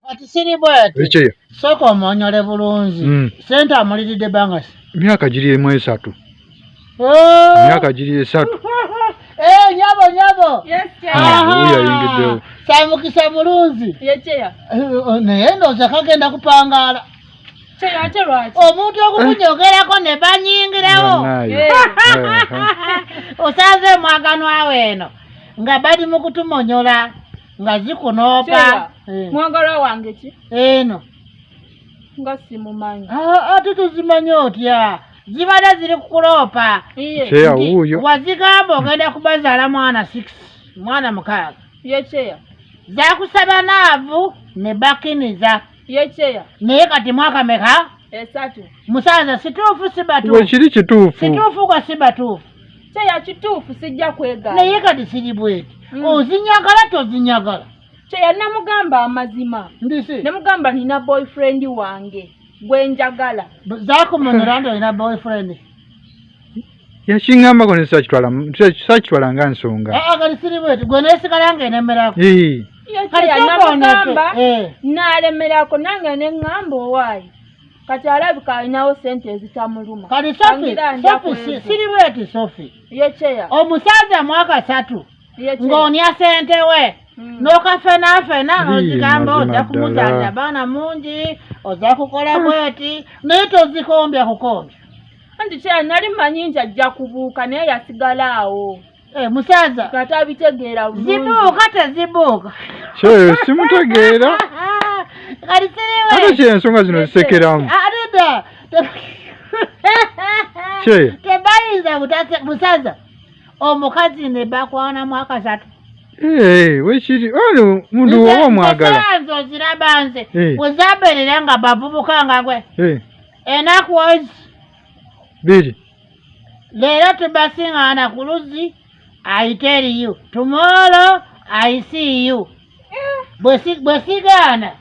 Ati siri bwati. Eche. Soko monyole bulunzi. Senta amulidde bangasi. Myaka giri 3. Myaka giri 3. Nyabo. Yes, Uya yingiddewo. Samukisa bulunzi. Yecheya. Naye ndowooza kagenda kupangala. Cheya ate lwaki? Omuntu okukunyogerako ne banyingirawo. Osanze mwaganwa weno. Nga bali mu kutumonyola. Nga zikunoopa. Mwagala wange ki? Eno. Nga simumanyi. Ate tuzimanyi otya. Zibala ziri kukuloopa. Cheya wuyo. Wazigamba ogenda kubazaala mwana 6. Mwana 6. Yecheya. Zakusaba naavu ne bakiniza. Yecheya. Naye kati mwaka meka? 3. Musaza situufu si batuufu. We kiri kituufu. Situufu kwa si batuufu. Cheya kituufu sijja kwegala. Naye kati siri bweti. Ozinyagala tozinyagala. Cheya namugamba amazima. Ndisi. Namugamba nina boyfriend wange. Gwenjagala. Zakumonera ndo ina boyfriend. Yashingamba kone sakitwala nga nsonga. Kati siri bweti. Gwe nesigala ng'enemerako. Yecheya namugamba nalemerako nange neŋŋamba owaayi. Kati alabika alinawo sente ezitamuluma. Kati Sophie siri bweti Sophie. Yecheya. Omusaza mwaka 3. Ng'onya sente we. N'okafenaafena ozigamba ojja kumuzaalira baana mungi, ojja kukola bweti, naye tozikombya kukombya. Anti Cheya nali manyi nti ajja kubuuka naye yasigala awo. Musaza. Kati abitegeera bulungi. Zibuuka tezibuuka. Kye simutegeera. Kati siriwe. Ate kye ensonga zino zisekeramu. Adida. Kye. Tebayinza butase musaza. Omukazi ne bakwana mwaka 3. Wekiri ono mundu oba mwagala. Nzo zirabanze. Wezaberera nga bavubuka nga gwe. Enaku was. Biri. Leero tubasiŋŋaana ku luzzi. I tell you. Tomorrow I see you. Bwesigaana.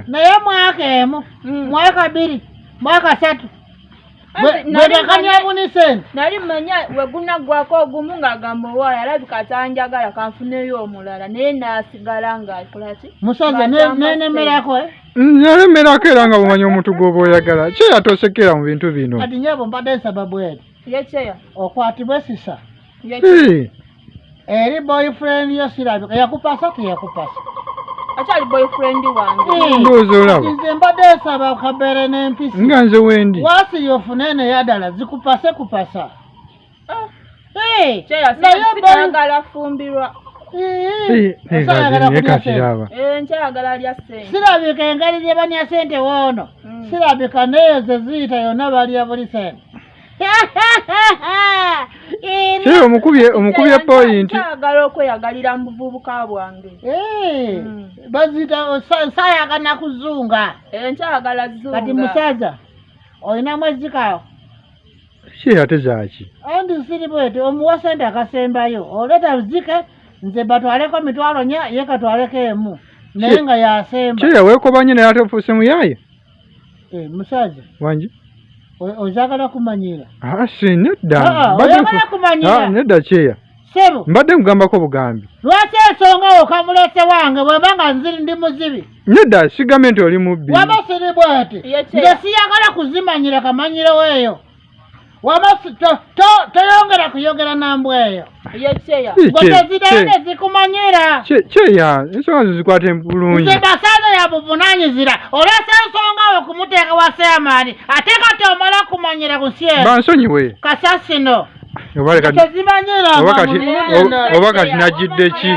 Naye mwaka emu. Mwaka 2. Mwaka 3. Nali manya wegunaggwako ogumu ng'agamba owaayi alabika atanjagala kanfuneyo omulala naye n'asigala ng'akola ki? Musaza nenemerako nalemerako era nga bumanya omuntu gw'oba oyagala Cheya tosekera mu bintu bino. Kati nyebo mbadde nsaba bweti. Yecheya. Okwatibwa sisa. Eri boyfriend yo sirabika yakupasa teyakupasa. Achali boyfriend wange. Ndozo olaba. Nze mbadde nsaba kabeere n'empisi. Nga nze wendi. Wasi yofunene yadala zikupase kupasa. Cheya sitayagala fumbirwa. Nkyayagala lya ssente. Sirabika engeri gye banya ssente woono. Sirabika neyo ze ziyita yonna balya buli ssente. Cheya omukubye point. Nkyayagala okweyagalira mu buvubuka bwange. Bazita sayagala kuzunga. Nkyayagala zunga. Kati musaza olina mwezi kawo. Cheya tezaki. Andi siri bwete omuwa ssente akasembayo. Oleta luzike nze batwaleko mitwalo nya ye katwaleko emu. Naye nga yasemba. Cheya weekobanye naye ate ofuuse muyaye? Musaza. Wangi? Ozagala kumanyira. Si nedda. Oyagala kumanyira. Nedda Cheya. Sebo. Mbadde mugambako bugambi. Lwaki ensonga okamulese wange bweba nga nziri ndi muzibi? Nedda sigambe nti oli mubbi. Waba siri bwati. Nze siyagala kuzimanyira kamanyiro eyo. Waba toyongera kuyogera nambwe eyo. Yecheya. Gwetezidane zikumanyira. Cheya ensonga zo zikwate bulungi. Nze basaza yabuvunanyizira. Olesa ensonga okumuteeka wa seamaani ate kati omala kumanyira ku nsi eno. Bansonyiwe. Kasasino. Oba kati najidde ki?